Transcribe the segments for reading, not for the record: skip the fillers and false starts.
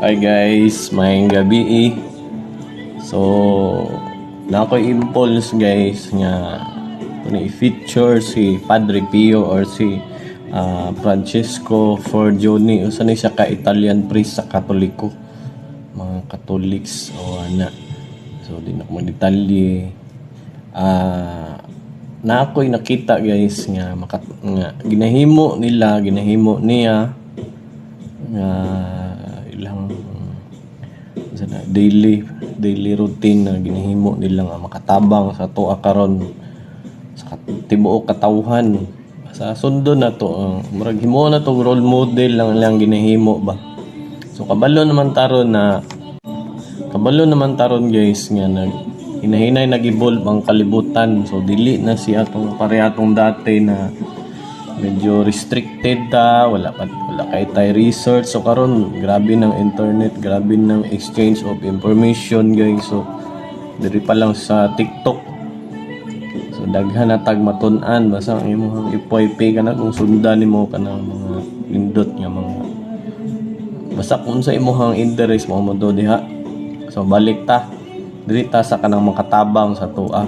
Hi guys, maayong gabi eh. So, na ako impulse guys nga i-feature si Padre Pio or si Francesco Forgione. Usa ni siya ka Italian priest sa Katoliko. Mga Catholics o ana. So, di na ko magdetalye. Na ako'y nakita guys nga, nga ginahimo niya nga ilang daily routine na ginahimo nila nga makatabang sa tuwa karon sa tibuok katawhan sa sundo na to murag himo na to role model lang ginahimo ba. So kabalo naman taron guys nga hinahinay nag-evolve ang kalibutan. So dili na siya atong parehong dati na medyo restricted wala kay tay research. So karon grabe ng internet, grabe ng exchange of information guys. So diri pa lang sa TikTok, so daghan na tag matun-an basta ang imong ipoy-pay ka na kung sundan nimo kanang mga pindot nga mga basta kung sa imong interest mo do diha. So balik ta diri ta sa kanang makatabang sa tuwa.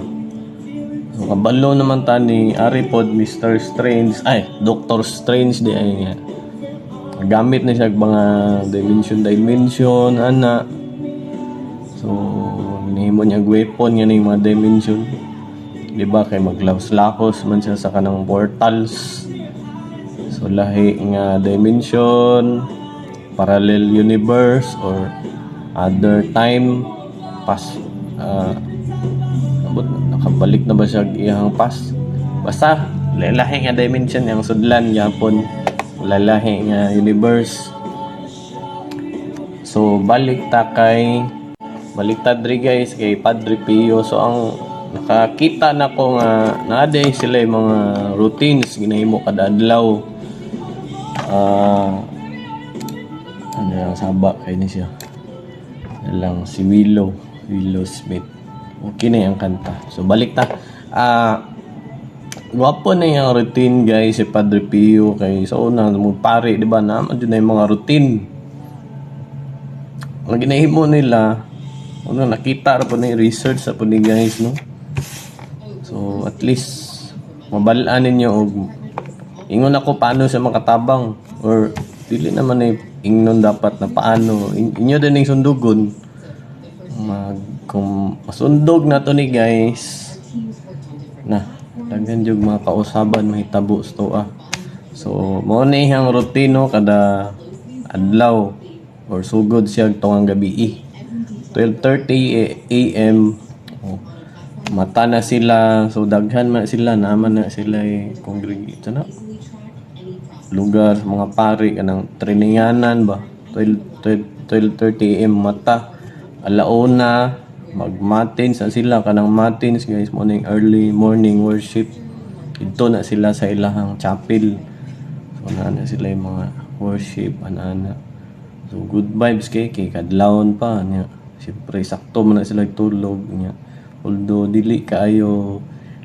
So kabalo naman ta ni Aripod Mr. Strange Dr. Strange di ay nga gamit na siya mga dimension ana. So hinihimo niya weapon nga ning mga dimension, di ba, kay maglahos man siya sa kanang portals. So lahi nga dimension, parallel universe or other time past nakabalik na ba siya iyang past, basta lahi nga dimension yang sudlan yapon, lalahi nga universe. So balik ta diri guys kay Padre Pio. So ang nakakita na ko nga naaday sila yung mga routines ginahimo kada adlaw. Ano yung saba kay ni siya lang si Willow Smith. Okay na yung kanta. So balik ta. Wapo na yung routine guys si Padre Pio kay sa una mo pare, di ba, naman din na yung mga routine. Ang ginahimo nila, nakita ra po na yung research sa po ni guys, no? So at least mabalaan ninyo og ingon ako paano siya makatabang or dili naman ay ingnon dapat na paano inyo din yung sundugon. Kung masundog na to ni guys na daghan jud mga kausaban mahitabo sa So mo ni hang rutino kada adlaw or sugod siya tong gabi 12:30 AM. Mata na sila, so daghan man sila, naman na sila congregate na lugar mga pari kanang traininganan ba 12:30 AM mata alauna magmatins na sila kanang matins guys, early morning worship. Ito na sila sa ilahang chapel. So na sila yung mga worship ana. So good vibes kay kadlawon pa niya. Siyempre sakto man na sila tulog niya. Although dili kaayo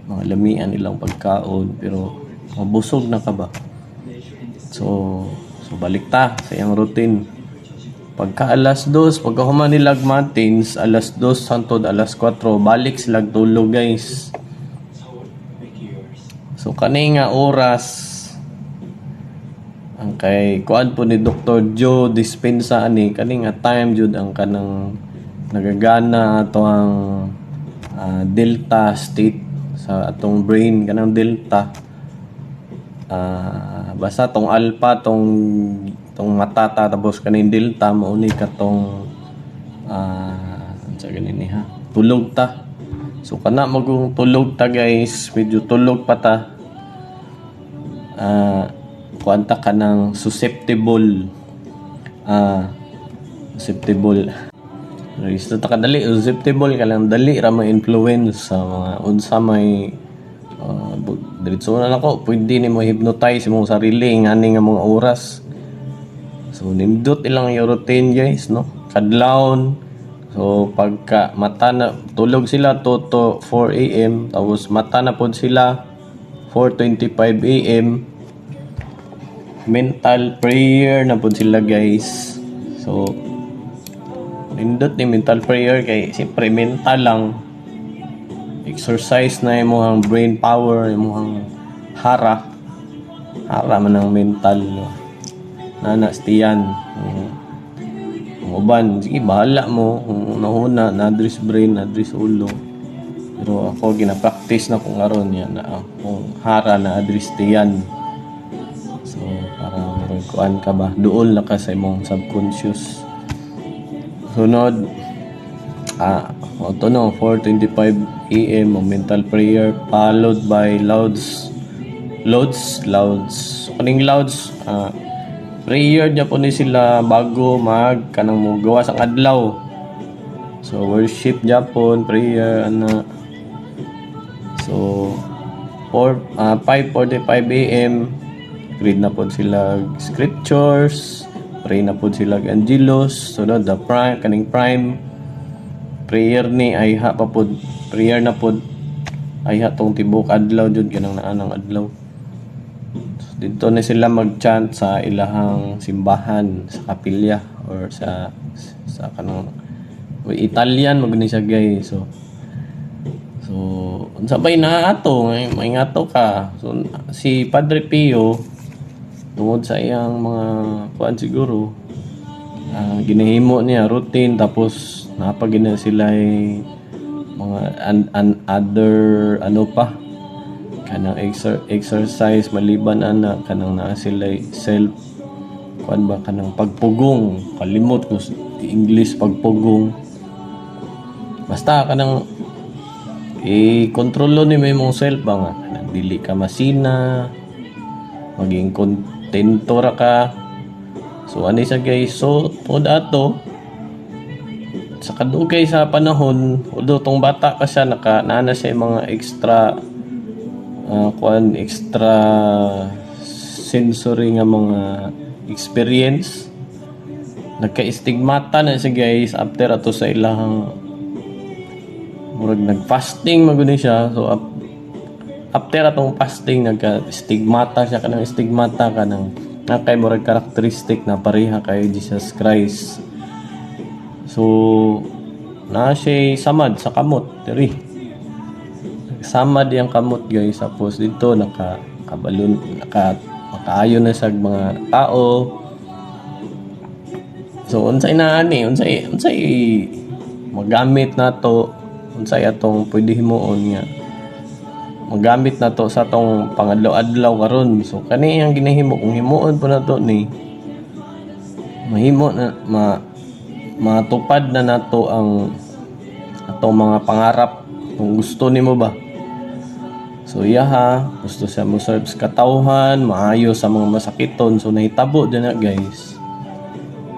mga lamian ilang pagkaon pero mabusog na ka ba. So balik ta sa iyang routine. Pagka alas 2, pagka human nilag matins, alas 2 hangtod alas 4, balik sila tulog guys. So kani nga oras ang kay kuan po ni Dr. Joe Dispenza ani kani nga time jud ang kanang nagagana ato ang delta state sa atong brain, kanang delta. Basta tong alpha tong matata tapos kaning delta mauni katong sa ganin ha tulog ta. So kana magong tulog ta guys, medyo tulog pa ta. Kuanta ka ng susceptible Resto ta kadali susceptible ka lang dali ra ma-influence sa mga unsa may diretso na nako pwede ni mo hypnotize mo sarili ngani nga mga oras. So nindot ilang yung routine guys, no, kadlawon. So pagka mata na tulog sila to 4 AM tapos mata na pod sila 4:25 AM mental prayer na pod sila guys. So Nindot ni mental prayer kay siyempre mental lang. Exercise na imong brain power, imong hara. Hara man ang mental. Nanastiyan. Ang uban, sige bahala mo. Kung nahuna, na-address brain, na-address ulo. Pero ako gina-practice na kung aron yan na kung hara na address tiyan. So parang kuan ka ba duol na ka sa imong subconscious. Sunod ito no 4:25 AM mental prayer followed by louds kaning louds prayer niya po ni sila bago mag kanang mo gawa sa adlaw. So worship Japon prayer so 5:45 AM read na po sila scriptures, pray na po sila angelos, sunod the kaning prime prayer ni ay ha pa po prayer na po ay ha tong tibok adlaw jud kanang naanang adlaw. So, dito na sila mag-chant sa ilahang simbahan sa kapilya or sa kanang Italian magni siya guys. So unsa bay na ato may ngato ka. So si Padre Pio tungod sa iyang mga kuan siguro ginahimo niya routine tapos napagina sila mga other pa kanang exercise maliban kanang naa sila self kuan ba kanang pagpugong kalimot ko English pagpugong basta kanang i-kontrolo ni mo imong self ba nga kanang dili ka masina maging kontento ra ka. So ani sa guys so tod ato sa kadugay sa panahon although tong bata pa siya naana siya mga extra extra sensory nga mga experience nagka-stigmata na siya guys after ato sa ilahang murag nag-fasting maguni siya. So after atong fasting nagka-stigmata siya kanang stigmata kanang nakay murag characteristic na pareha kay Jesus Christ. So na siya samad sa kamot diri samad yang kamot guys tapos dito makaayo na sa mga tao. So unsay magamit nato unsay atong pwede himuon nga magamit nato sa atong pangadlaw-adlaw karon. So kani ang ginahimo kung himuon po nato ni mahimo na matupad na nato ang atong mga pangarap kung gusto nimo ba. So gusto siya mo serve sa katawhan maayo sa mga masakiton. So nahitabo din na guys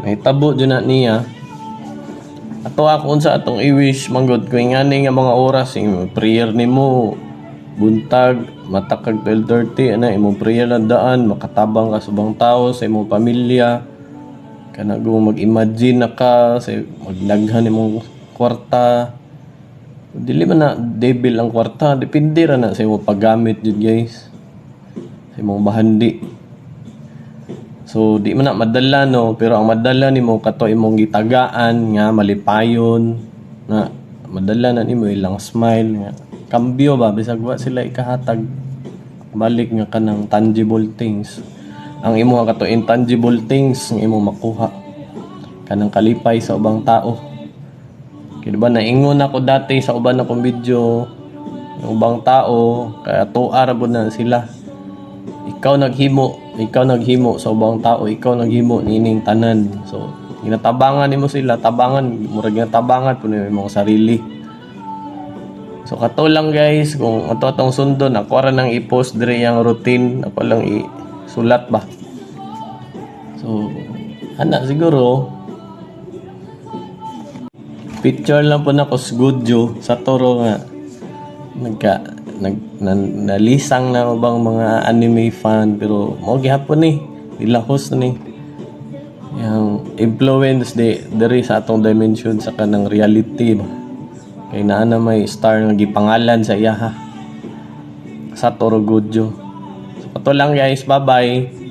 nahitabo din na niya ato ako unsa atong i-wish manggod kung ngani nga mga oras yung prayer nimo buntag matakag 12:30 imong prayer na daan makatabang ka sa ubang tao sa imong pamilya kana mag-imagine na ka sa maglaghan imong kwarta dili man na devil ang kwarta depende ra na sa imong paggamit jud guys sa imong bahandi. So di man na madala no pero ang madala nimo kato imong gitagaan nga malipayon na madala na nimo ilang smile nga kambyo ba bisag wa sila ikahatag balik nga kanang tangible things ang imo kato intangible things nga imo makuha kanang kalipay sa ubang tao. Kaya diba naingon ako dati sa uban akong video yung ubang tao kaya tuar po na sila ikaw naghimo sa ubang tao ikaw naghimo nining tanan. So ginatabangan nimo sila tabangan murag tabangan po nimo imong sarili. So kato lang guys kung ato atong sundon ako ra nang i-post dire yang routine ako lang isulat ba. So ana siguro picture lang po na ko sa Goodjo sa Toro nga nalisang na bang mga anime fan pero mo gihapon ni ilahos na ni yang influence diri sa atong dimension sa kanang reality ba kay naa na may star nga gipangalan sa iya ha sa Toro Goodjo. So ato lang guys bye bye.